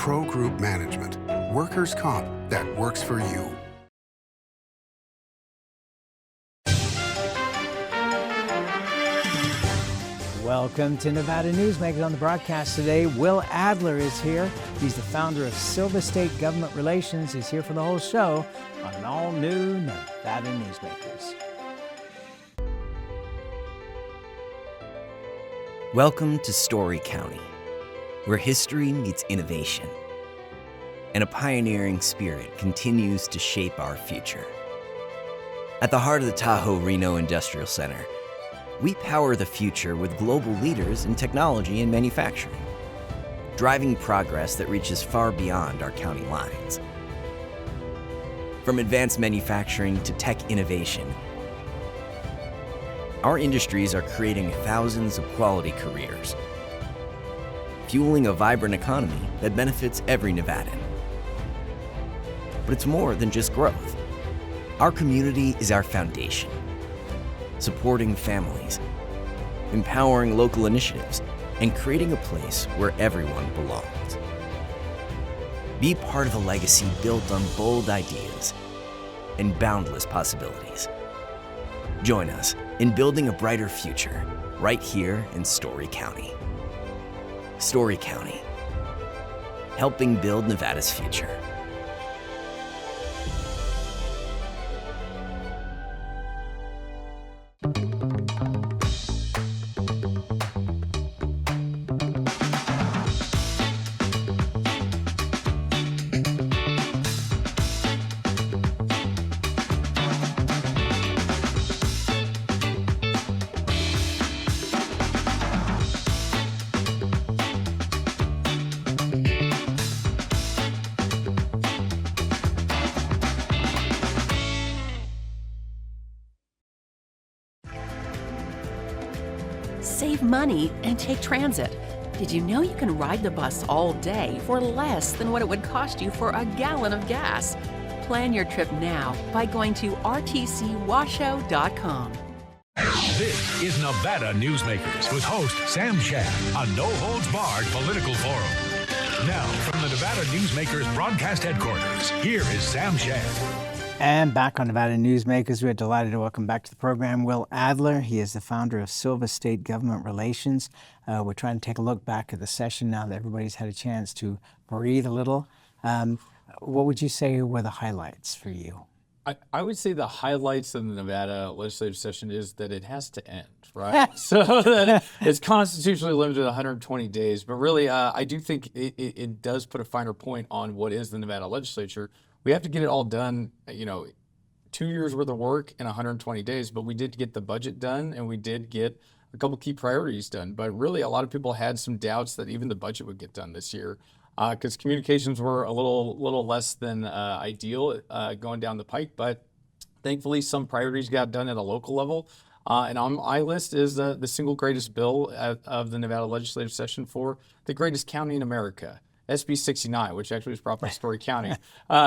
Pro Group Management. Workers' comp that works for you. Welcome to Nevada Newsmakers. On the broadcast today, Will Adler is here. He's the founder of Silver State Government Relations. He's here for the whole show on an all-new Nevada Newsmakers. Welcome to Story County, where history meets innovation, and a pioneering spirit continues to shape our future. At the heart of the Tahoe Reno Industrial Center, we power the future with global leaders in technology and manufacturing, driving progress that reaches far beyond our county lines. From advanced manufacturing to tech innovation, our industries are creating thousands of quality careers, fueling a vibrant economy that benefits every Nevadan. But it's more than just growth. Our community is our foundation, supporting families, empowering local initiatives, and creating a place where everyone belongs. Be part of a legacy built on bold ideas and boundless possibilities. Join us in building a brighter future right here in Story County. Story County, helping build Nevada's future. Save money and take transit. Did you know you can ride the bus all day for less than what it would cost you for a gallon of gas? Plan your trip now by going to rtcwashoe.com. This is Nevada Newsmakers with host Sam Shad, a no-holds-barred political forum. Now, from the Nevada Newsmakers broadcast headquarters, here is Sam Shad. And back on Nevada Newsmakers, we're delighted to welcome back to the program Will Adler. He is the founder of Silver State Government Relations. We're trying to take a look back at the session now that everybody's had a chance to breathe a little. What would you say were the highlights for you? I would say the highlights of the Nevada legislative session is that it has to end, right? So that it's constitutionally limited to 120 days. But really, I do think it does put a finer point on what is the Nevada legislature. We have to get it all done, 2 years worth of work in 120 days, but we did get the budget done and we did get a couple key priorities done. But really, a lot of people had some doubts that even the budget would get done this year because communications were a little less than ideal going down the pike. But thankfully, some priorities got done at a local level. And on my list is the single greatest bill of the Nevada legislative session for the greatest county in America. SB 69, which actually was brought by Story County,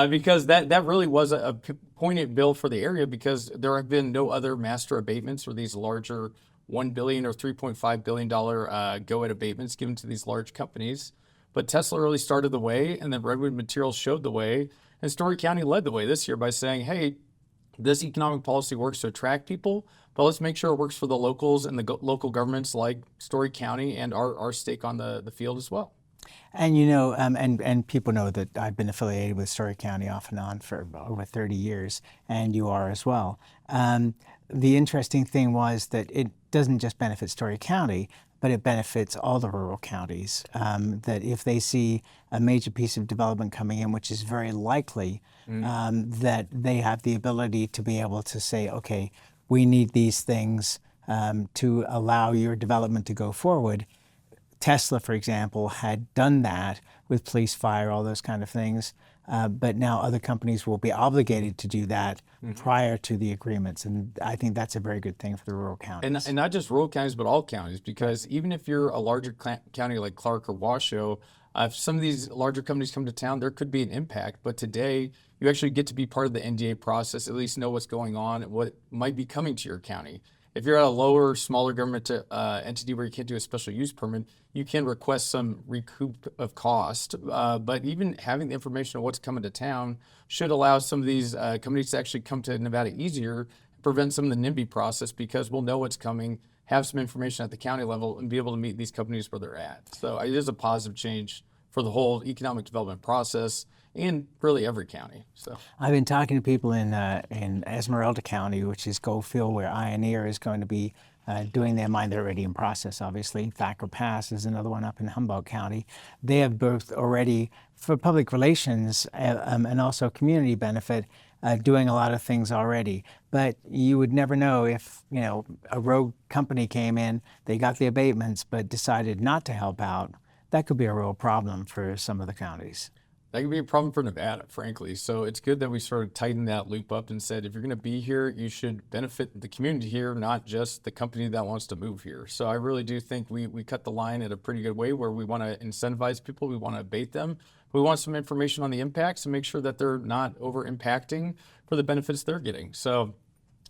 because that really was a poignant bill for the area because there have been no other master abatements or these larger $1 billion or $3.5 billion go-ahead abatements given to these large companies. But Tesla really started the way, and then Redwood Materials showed the way, and Story County led the way this year by saying, hey, this economic policy works to attract people, but let's make sure it works for the locals and the local governments like Story County and our stake on the field as well. And and people know that I've been affiliated with Story County off and on for over 30 years, and you are as well. The interesting thing was that it doesn't just benefit Story County, but it benefits all the rural counties. That if they see a major piece of development coming in, which is very likely, that they have the ability to be able to say, okay, we need these things to allow your development to go forward. Tesla, for example, had done that with police, fire, all those kind of things. But now other companies will be obligated to do that prior to the agreements. And I think that's a very good thing for the rural counties. And not just rural counties, but all counties, because even if you're a larger county like Clark or Washoe, if some of these larger companies come to town, there could be an impact. But today, you actually get to be part of the NDA process, at least know what's going on, what might be coming to your county. if you're at a lower, smaller government entity where you can't do a special use permit, you can request some recoup of cost. But even having the information of what's coming to town should allow some of these companies to actually come to Nevada easier, prevent some of the NIMBY process, because we'll know what's coming, have some information at the county level, and be able to meet these companies where they're at. So it is a positive change for the whole economic development process in really every county. So I've been talking to people in Esmeralda County, which is Goldfield, where Ioneer is going to be doing their mine. They're already in process, obviously. Thacker Pass is another one up in Humboldt County. They have both already, for public relations and also community benefit, doing a lot of things already. But you would never know if, a rogue company came in, they got the abatements, but decided not to help out. That could be a real problem for some of the counties. That could be a problem for Nevada, frankly. So it's good that we sort of tightened that loop up and said, if you're going to be here, you should benefit the community here, not just the company that wants to move here. So I really do think we cut the line in a pretty good way, where we want to incentivize people, we want to abate them. We want some information on the impacts and make sure that they're not over impacting for the benefits they're getting. So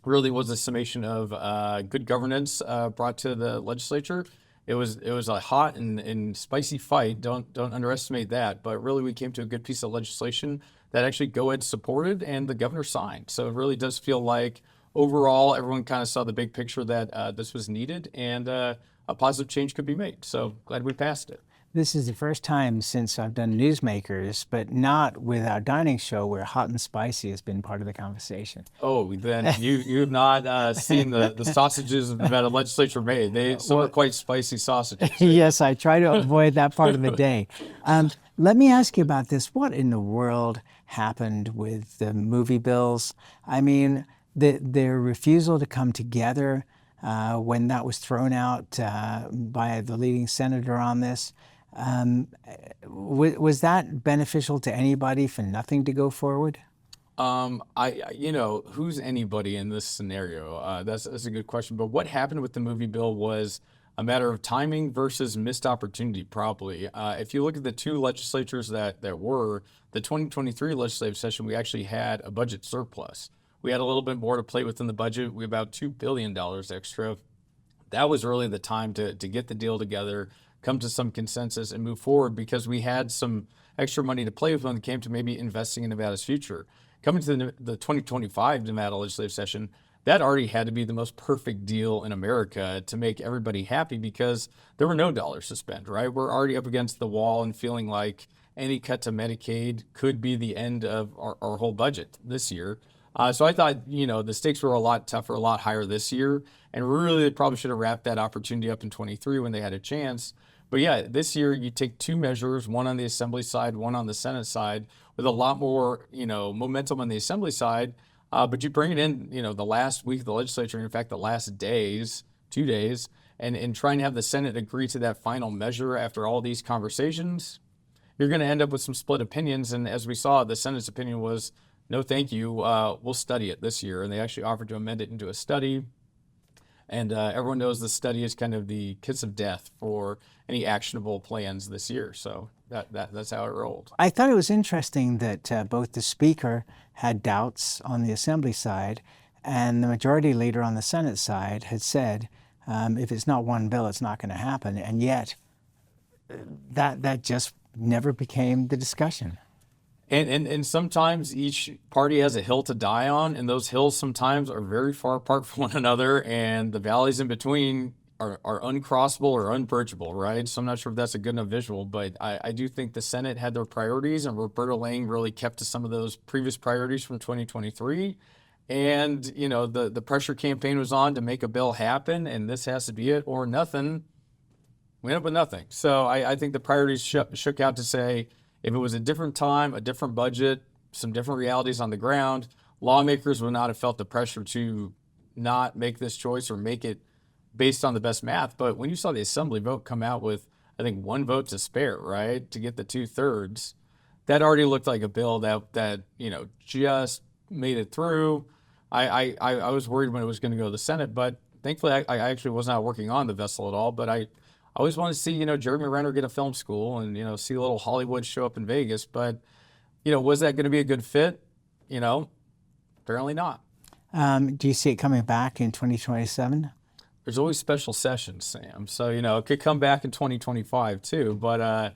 really was a summation of good governance brought to the legislature. It was a hot and spicy fight. Don't underestimate that. But really, we came to a good piece of legislation that actually GOED supported and the governor signed. So it really does feel like overall everyone kind of saw the big picture that this was needed, and a positive change could be made. So glad we passed it. This is the first time since I've done Newsmakers, but not with our dining show, where hot and spicy has been part of the conversation. Oh, then you have not seen the sausages that the legislature made. Some are quite spicy sausages. Yes, I try to avoid that part of the day. Let me ask you about this. What in the world happened with the movie bills? I mean, their refusal to come together when that was thrown out by the leading senator on this. Was that beneficial to anybody for nothing to go forward? Who's anybody in this scenario? That's a good question. But what happened with the movie bill was a matter of timing versus missed opportunity, probably. If you look at the two legislatures that were, the 2023 legislative session, we actually had a budget surplus. We had a little bit more to play with in the budget. We had about $2 billion extra. That was really the time to get the deal together, come to some consensus, and move forward, because we had some extra money to play with when it came to maybe investing in Nevada's future. Coming to the 2025 Nevada legislative session, that already had to be the most perfect deal in America to make everybody happy, because there were no dollars to spend, right? We're already up against the wall and feeling like any cut to Medicaid could be the end of our whole budget this year. So I thought, the stakes were a lot tougher, a lot higher this year, and really they probably should have wrapped that opportunity up in 23 when they had a chance. But yeah, this year you take two measures, one on the Assembly side, one on the Senate side, with a lot more, momentum on the Assembly side. But you bring it in, the last week of the legislature, in fact, the last 2 days, and trying to have the Senate agree to that final measure after all these conversations, you're going to end up with some split opinions. And as we saw, the Senate's opinion was, no, thank you. We'll study it this year. And they actually offered to amend it into a study. And everyone knows the study is kind of the kiss of death for any actionable plans this year. So that's how it rolled. I thought it was interesting that both the Speaker had doubts on the Assembly side, and the Majority Leader on the Senate side had said, if it's not one bill, it's not going to happen. And yet, that just never became the discussion. And sometimes each party has a hill to die on, and those hills sometimes are very far apart from one another, and the valleys in between are uncrossable or unbridgeable, right? So I'm not sure if that's a good enough visual, but I do think the Senate had their priorities, and Roberta Lang really kept to some of those previous priorities from 2023. And, the pressure campaign was on to make a bill happen, and this has to be it or nothing. We end up with nothing. So I think the priorities shook out to say, if it was a different time, a different budget, some different realities on the ground, lawmakers would not have felt the pressure to not make this choice or make it based on the best math. But when you saw the Assembly vote come out with, I think, one vote to spare, right, to get the 2/3, that already looked like a bill that just made it through. I was worried when it was going to go to the Senate, but thankfully I actually was not working on the vessel at all. But I always want to see, Jeremy Renner get a film school and, see a little Hollywood show up in Vegas. But, was that going to be a good fit? Apparently not. Do you see it coming back in 2027? There's always special sessions, Sam. So, it could come back in 2025 too, but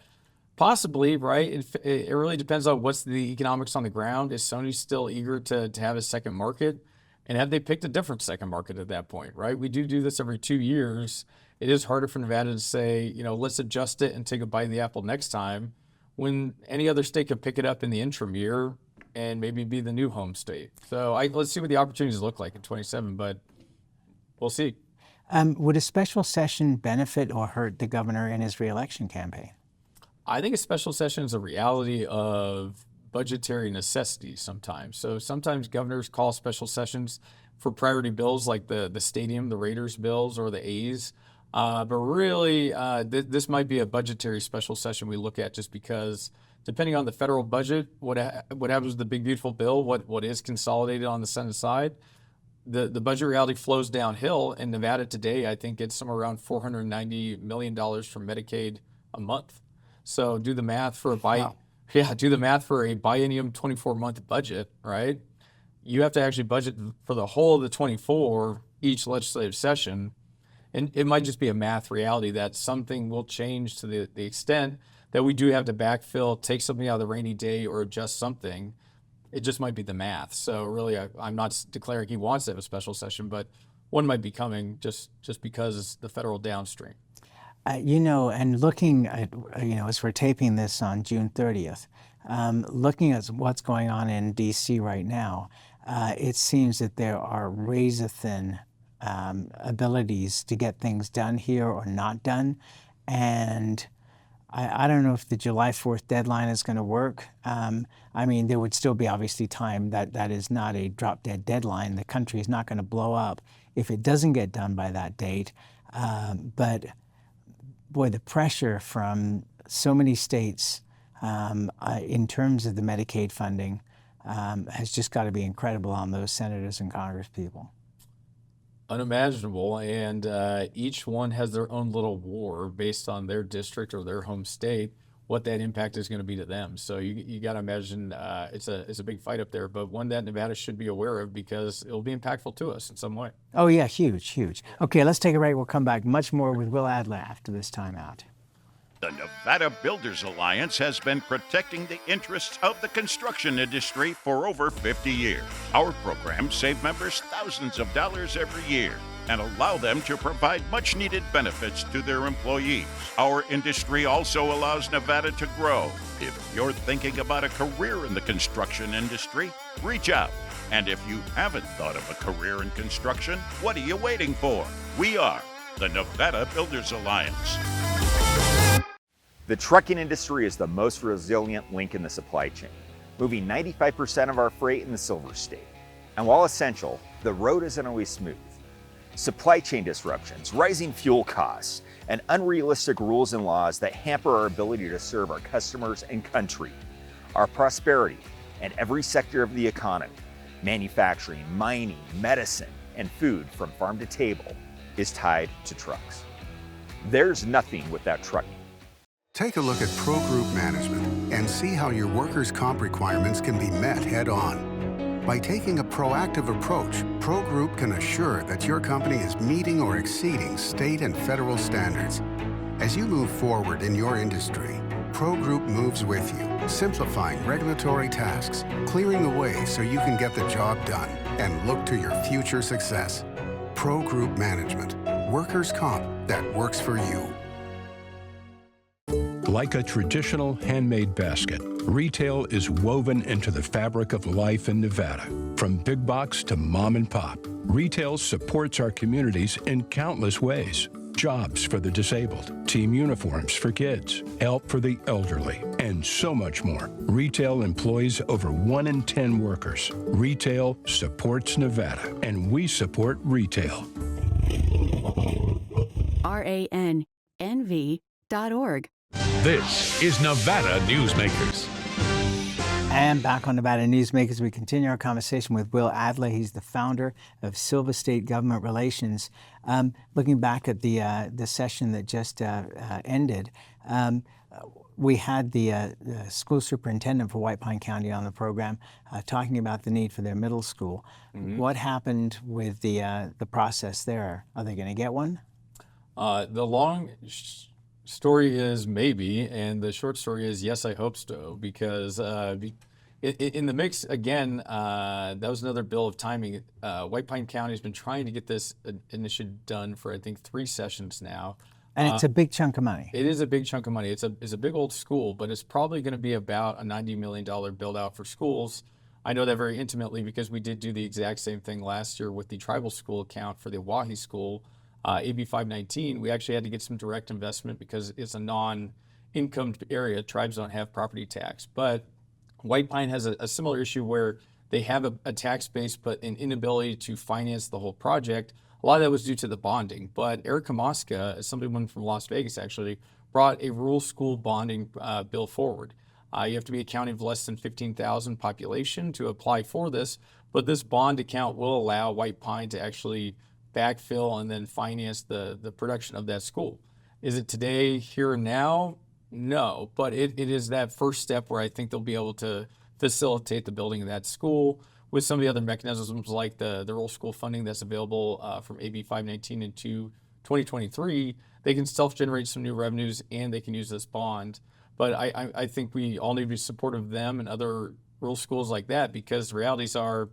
possibly, right? It really depends on what's the economics on the ground. Is Sony still eager to have a second market? And have they picked a different second market at that point, right? We do this every 2 years. It is harder for Nevada to say, let's adjust it and take a bite of the apple next time, when any other state could pick it up in the interim year and maybe be the new home state. So let's see what the opportunities look like in 27, but we'll see. Would a special session benefit or hurt the governor in his reelection campaign? I think a special session is a reality of budgetary necessity sometimes. So sometimes governors call special sessions for priority bills like the stadium, the Raiders bills, or the A's. But really, this might be a budgetary special session we look at, just because depending on the federal budget, what happens with the big beautiful bill, what is consolidated on the Senate side, the budget reality flows downhill. In Nevada today, I think it's somewhere around $490 million from Medicaid a month. So do the math for a biennium 24-month budget, right? You have to actually budget for the whole of the 24 each legislative session. And it might just be a math reality that something will change to the extent that we do have to backfill, take something out of the rainy day, or adjust something. It just might be the math. So really, I'm not declaring he wants to have a special session, but one might be coming just because it's the federal downstream. And looking at, as we're taping this on June 30th, looking at what's going on in D.C. right now, it seems that there are razor-thin abilities to get things done here or not done. And I don't know if the July 4th deadline is going to work. There would still be obviously time. That is not a drop-dead deadline. The country is not going to blow up if it doesn't get done by that date. But boy, the pressure from so many states in terms of the Medicaid funding has just got to be incredible on those senators and Congress people. Unimaginable, and each one has their own little war based on their district or their home state, what that impact is going to be to them. So you got to imagine it's a big fight up there, but one that Nevada should be aware of because it will be impactful to us in some way. Oh yeah, huge. Okay, let's take a break. We'll come back much more with Will Adler after this timeout. The Nevada Builders Alliance has been protecting the interests of the construction industry for over 50 years. Our programs save members thousands of dollars every year and allow them to provide much-needed benefits to their employees. Our industry also allows Nevada to grow. If you're thinking about a career in the construction industry, reach out. And if you haven't thought of a career in construction, what are you waiting for? We are the Nevada Builders Alliance. The trucking industry is the most resilient link in the supply chain, moving 95% of our freight in the Silver State. And while essential, the road isn't always smooth. Supply chain disruptions, rising fuel costs, and unrealistic rules and laws that hamper our ability to serve our customers and country. Our prosperity and every sector of the economy, manufacturing, mining, medicine, and food from farm to table, is tied to trucks. There's nothing without trucking. Take a look at Pro Group Management and see how your workers' comp requirements can be met head-on. By taking a proactive approach, Pro Group can assure that your company is meeting or exceeding state and federal standards. As you move forward in your industry, Pro Group moves with you, simplifying regulatory tasks, clearing the way so you can get the job done and look to your future success. Pro Group Management, workers' comp that works for you. Like a traditional handmade basket, retail is woven into the fabric of life in Nevada. From big box to mom and pop, retail supports our communities in countless ways. Jobs for the disabled, team uniforms for kids, help for the elderly, and so much more. Retail employs over 1 in 10 workers. Retail supports Nevada, and we support retail. RANNV.org. This is Nevada Newsmakers. And back on Nevada Newsmakers, we continue our conversation with Will Adler. He's the founder of Silver State Government Relations. Looking back at the session that just ended, we had the school superintendent for White Pine County on the program talking about the need for their middle school. What happened with the process there? Are they going to get one? The long story is maybe, and the short story is yes, I hope so, because in the mix, again, that was another bill of timing. White Pine County has been trying to get this initiative done for, I think, 3 sessions now. And it's a big chunk of money. It is a big chunk of money. It's a big old school, but it's probably going to be about a $90 million build out for schools. I know that very intimately because we did do the exact same thing last year with the tribal school account for the Oahe school, AB 519. We actually had to get some direct investment because it's a non-income area. Tribes don't have property tax. But White Pine has a similar issue where they have a tax base, but an inability to finance the whole project. A lot of that was due to the bonding, but Erica Mosca, someone from Las Vegas actually, brought a rural school bonding bill forward. You have to be a county of less than 15,000 population to apply for this, but this bond account will allow White Pine to actually backfill and then finance the production of that school. Is it today, here and now? No, but it is that first step where I think they'll be able to facilitate the building of that school with some of the other mechanisms like the rural school funding that's available from AB 519 into 2023. They can self-generate some new revenues and they can use this bond. But I think we all need to be supportive of them and other rural schools like that, because the realities are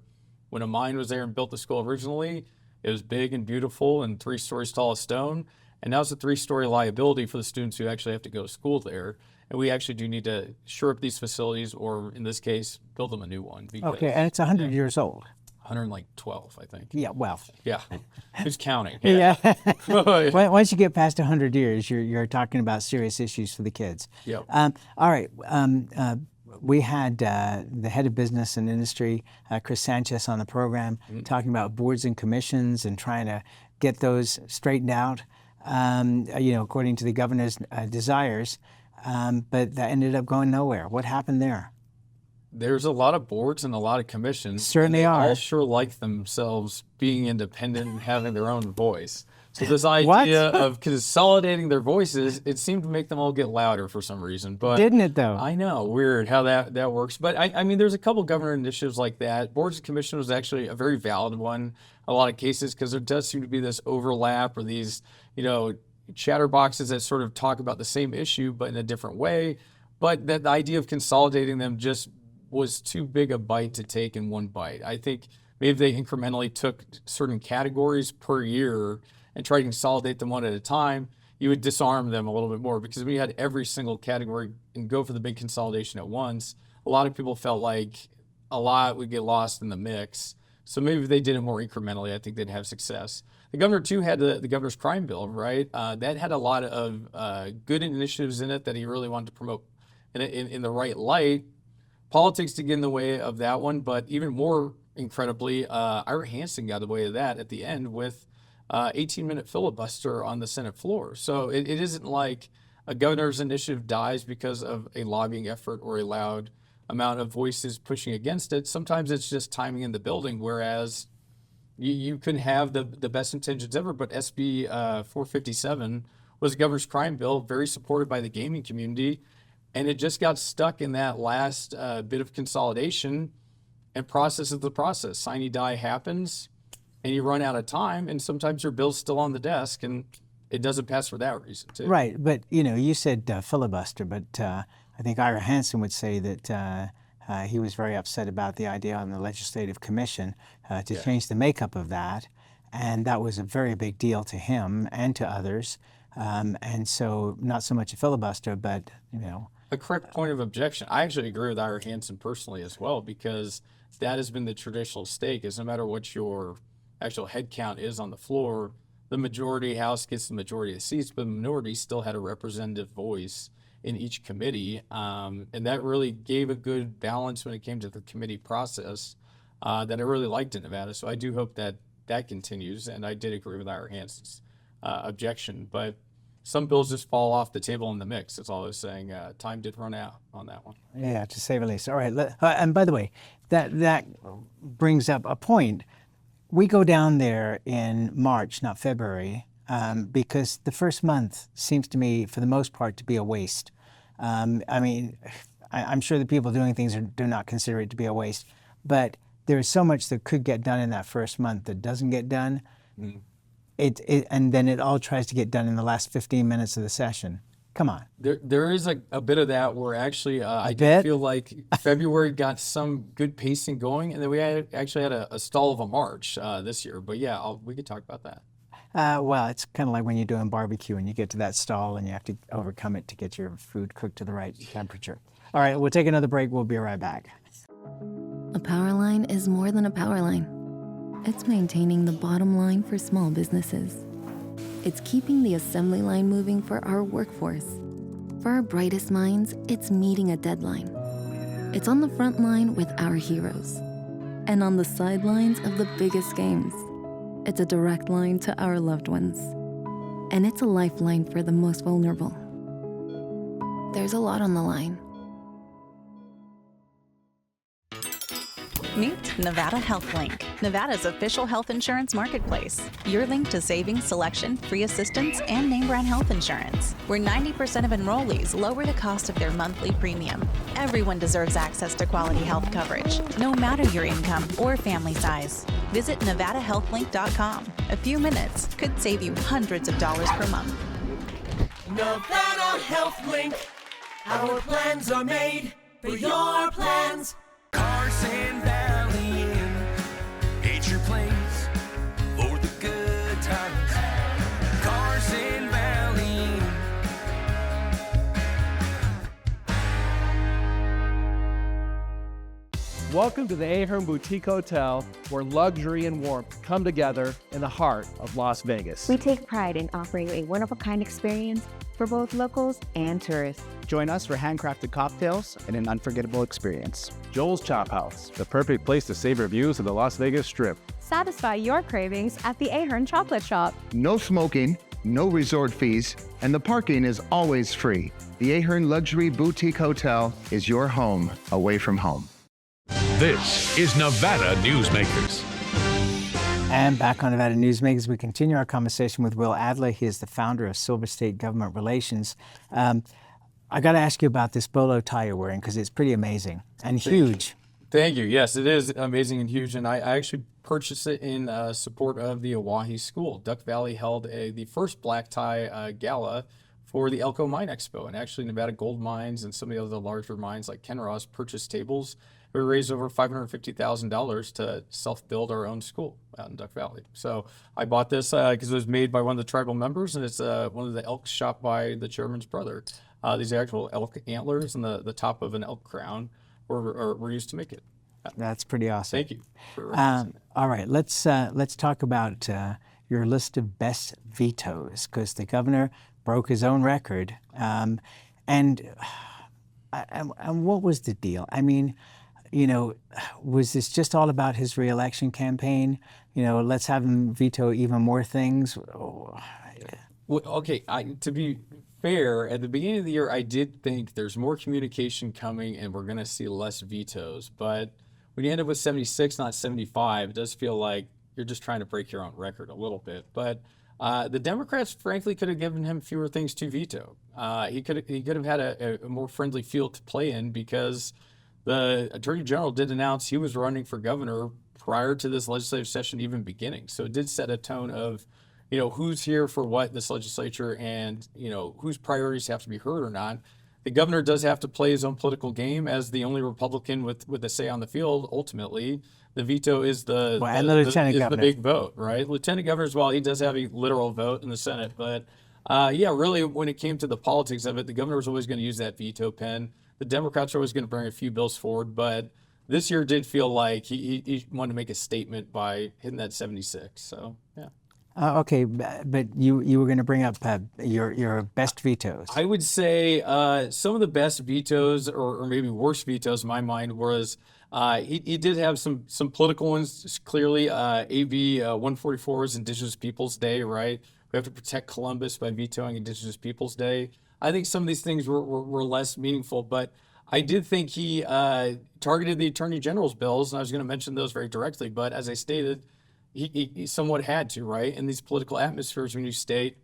when a mine was there and built the school originally, it was big and beautiful and 3 stories tall of stone. And now it's a 3-story liability for the students who actually have to go to school there. And we actually do need to shore up these facilities, or in this case, build them a new one. Okay, and it's 100 years old. 112, I think. Yeah, well. Yeah, who's counting? Yeah. Once you get past 100 years, you're talking about serious issues for the kids. Yep. All right. We had the head of business and industry, Chris Sanchez, on the program talking about boards and commissions and trying to get those straightened out, according to the governor's desires. But that ended up going nowhere. What happened there? There's a lot of boards and a lot of commissions. Certainly are. All sure like themselves being independent and having their own voice. So this idea of consolidating their voices, it seemed to make them all get louder for some reason. But didn't it though? I know, weird how that works. But I mean, there's a couple governor initiatives like that. Boards and commissions was actually a very valid one in a lot of cases, because there does seem to be this overlap or these, chatterboxes that sort of talk about the same issue but in a different way. But that the idea of consolidating them just was too big a bite to take in one bite. I think maybe they incrementally took certain categories per year and tried to consolidate them one at a time, you would disarm them a little bit more, because when you had every single category and go for the big consolidation at once, a lot of people felt like a lot would get lost in the mix. So maybe if they did it more incrementally, I think they'd have success. The governor, too, had the governor's crime bill, right? That had a lot of good initiatives in it that he really wanted to promote in the right light. Politics did get in the way of that one, but even more incredibly, Ira Hansen got in the way of that at the end with 18-minute filibuster on the Senate floor. So it isn't like a governor's initiative dies because of a lobbying effort or a loud amount of voices pushing against it. Sometimes it's just timing in the building, whereas you can have the best intentions ever, but SB 457 was a governor's crime bill, very supported by the gaming community, and it just got stuck in that last bit of consolidation, and process is the process. Sine die happens, and you run out of time, and sometimes your bill's still on the desk, and it doesn't pass for that reason, too. Right, but you said filibuster, but I think Ira Hansen would say that he was very upset about the idea on the Legislative Commission to change the makeup of that, and that was a very big deal to him and to others, and so not so much a filibuster, but a correct point of objection. I actually agree with Ira Hansen personally as well, because that has been the traditional stake, is no matter what your actual head count is on the floor, the majority house gets the majority of seats, but the minority still had a representative voice in each committee, and that really gave a good balance when it came to the committee process that I really liked in Nevada. So I do hope that continues, and I did agree with Ira Hansen's objection, but some bills just fall off the table in the mix. That's all I was saying. Time did run out on that one. Yeah, to say the least. All right, and by the way, that brings up a point. We go down there in March, not February, because the first month seems to me, for the most part, to be a waste. I mean, I'm sure the people doing things do not consider it to be a waste, but there's so much that could get done in that first month that doesn't get done. And then it all tries to get done in the last 15 minutes of the session. Come on. There is a bit of that where actually I did feel like February got some good pacing going, and then we actually had a stall of a March this year. But yeah, we could talk about that. Well, it's kind of like when you're doing barbecue and you get to that stall and you have to overcome it to get your food cooked to the right temperature. All right, we'll take another break. We'll be right back. A power line is more than a power line. It's maintaining the bottom line for small businesses. It's keeping the assembly line moving for our workforce. For our brightest minds, it's meeting a deadline. It's on the front line with our heroes. And on the sidelines of the biggest games. It's a direct line to our loved ones. And it's a lifeline for the most vulnerable. There's a lot on the line. Meet Nevada Health Link, Nevada's official health insurance marketplace. Your link to savings, selection, free assistance, and name brand health insurance, where 90% of enrollees lower the cost of their monthly premium. Everyone deserves access to quality health coverage, no matter your income or family size. Visit NevadaHealthLink.com. A few minutes could save you hundreds of dollars per month. Nevada Health Link. Our plans are made for your plans. Carson Valley Inn, it's your place for the good times. Carson Valley Inn. Welcome to the Ahern Boutique Hotel, where luxury and warmth come together in the heart of Las Vegas. We take pride in offering a one-of-a-kind experience for both locals and tourists. Join us for handcrafted cocktails and an unforgettable experience. Joel's Chop House, the perfect place to savor views of the Las Vegas Strip. Satisfy your cravings at the Ahern Chocolate Shop. No smoking, no resort fees, and the parking is always free. The Ahern Luxury Boutique Hotel is your home away from home. This is Nevada Newsmakers. And back on Nevada Newsmakers, we continue our conversation with Will Adler. He is the founder of Silver State Government Relations. I got to ask you about this bolo tie you're wearing because it's pretty amazing and huge. Thank you. Yes, it is amazing and huge. And I actually purchased it in support of the Oahe School. Duck Valley held the first black tie gala for the Elko Mine Expo. And actually Nevada Gold Mines and some of the other larger mines like Kenros purchased tables. We raised over $550,000 to self-build our own school out in Duck Valley. So I bought this because it was made by one of the tribal members, and it's one of the elks shot by the chairman's brother. These actual elk antlers and the top of an elk crown were used to make it. That's pretty awesome. Thank you. All right, let's talk about your list of best vetoes, because the governor broke his own record. And what was the deal? I mean, you know, was this just all about his reelection campaign? You know, let's have him veto even more things. Well, okay, to be fair, at the beginning of the year, I did think there's more communication coming and we're going to see less vetoes. But when you end up with 76, not 75, it does feel like you're just trying to break your own record a little bit. But the Democrats, frankly, could have given him fewer things to veto. He could have had a more friendly field to play in, because the Attorney General did announce he was running for governor prior to this legislative session even beginning. So it did set a tone of, you know, who's here for what this legislature and, you know, whose priorities have to be heard or not. The governor does have to play his own political game as the only Republican with a say on the field. Ultimately, the veto is the big vote, right? Lieutenant governor as well, he does have a literal vote in the Senate. But yeah, really, when it came to the politics of it, the governor was always going to use that veto pen. The Democrats are always going to bring a few bills forward, but this year did feel like he wanted to make a statement by hitting that 76. So, yeah. Okay, but you were going to bring up your best vetoes. I would say some of the best vetoes, or maybe worst vetoes in my mind, was he did have some political ones. Clearly, AB 144 is Indigenous Peoples Day, right? We have to protect Columbus by vetoing Indigenous Peoples Day. I think some of these things were less meaningful, but I did think he targeted the Attorney General's bills, and I was going to mention those very directly. But as I stated, he somewhat had to, right? In these political atmospheres, when you state,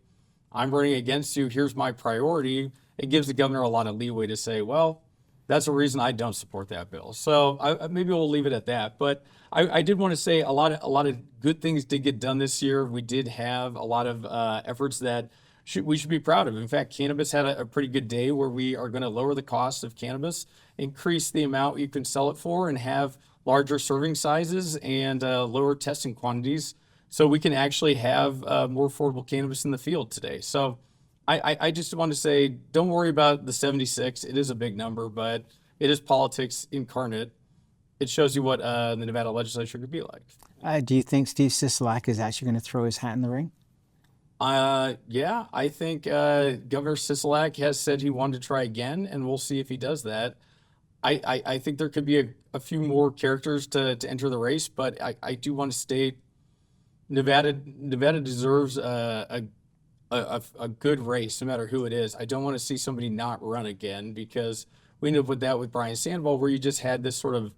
I'm running against you, here's my priority, it gives the governor a lot of leeway to say, well, that's a reason I don't support that bill. So maybe we'll leave it at that. But I did want to say a lot of good things did get done this year. We did have a lot of efforts that we should be proud of. In fact, cannabis had a pretty good day where we are going to lower the cost of cannabis, increase the amount you can sell it for, and have larger serving sizes and lower testing quantities, so we can actually have more affordable cannabis in the field today. So I just want to say, don't worry about the 76. It is a big number, but it is politics incarnate. It shows you what the Nevada legislature could be like. Do you think Steve Sisolak is actually going to throw his hat in the ring? Yeah, I think Governor Sisolak has said he wanted to try again, and we'll see if he does that. I think there could be a few more characters to enter the race, but I do want to state Nevada deserves a good race, no matter who it is. I don't want to see somebody not run again, because we ended up with that with Brian Sandoval, where you just had this sort of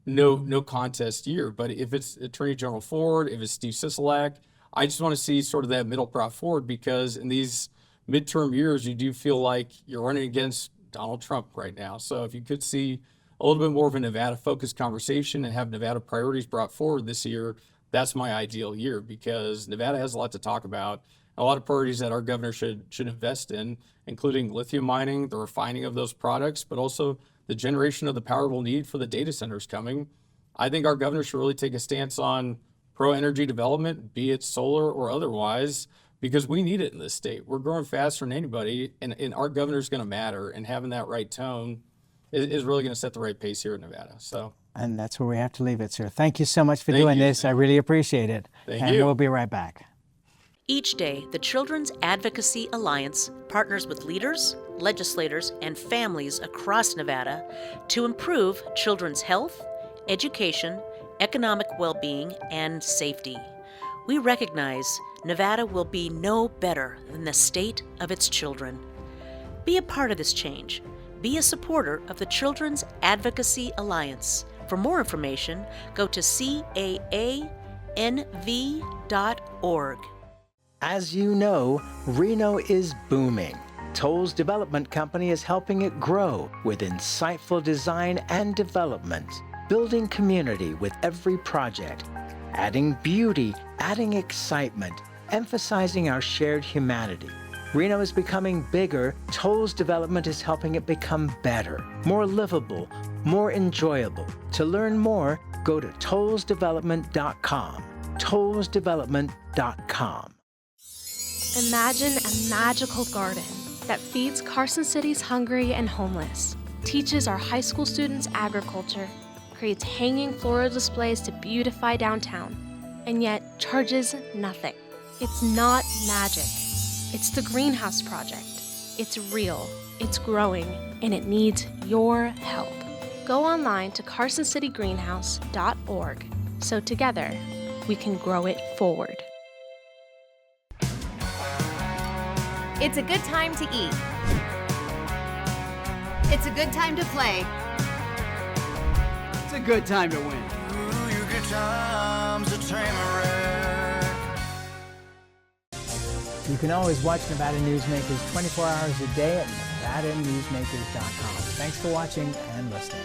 no contest year. But if it's Attorney General Ford, if it's Steve Sisolak, I just want to see sort of that middle prop forward, because in these midterm years, you do feel like you're running against Donald Trump right now. So if you could see a little bit more of a Nevada-focused conversation and have Nevada priorities brought forward this year, that's my ideal year, because Nevada has a lot to talk about, a lot of priorities that our governor should invest in, including lithium mining, the refining of those products, but also the generation of the power we'll need for the data centers coming. I think our governor should really take a stance on pro-energy development, be it solar or otherwise, because we need it in this state. We're growing faster than anybody, and our governor's going to matter, and having that right tone is really going to set the right pace here in Nevada. So. And that's where we have to leave it, sir. Thank you so much for doing this. I really appreciate it. Thank you. And we'll be right back. Each day, the Children's Advocacy Alliance partners with leaders, legislators, and families across Nevada to improve children's health, education, economic well-being, and safety. We recognize Nevada will be no better than the state of its children. Be a part of this change. Be a supporter of the Children's Advocacy Alliance. For more information, go to caanv.org. As you know, Reno is booming. Toll's development company is helping it grow with insightful design and development, building community with every project, adding beauty, adding excitement, emphasizing our shared humanity. Reno is becoming bigger. Toll's development is helping it become better, more livable, more enjoyable. To learn more, go to tollsdevelopment.com. tollsdevelopment.com. Imagine a magical garden that feeds Carson City's hungry and homeless, teaches our high school students agriculture, creates hanging floral displays to beautify downtown, and yet charges nothing. It's not magic. It's the Greenhouse Project. It's real, it's growing, and it needs your help. Go online to carsоncitygreenhouse.org so together we can grow it forward. It's a good time to eat. It's a good time to play. It's a good time to win. Ooh, your good times are tamarack. You can always watch Nevada Newsmakers 24 hours a day at NevadaNewsmakers.com. Thanks for watching and listening.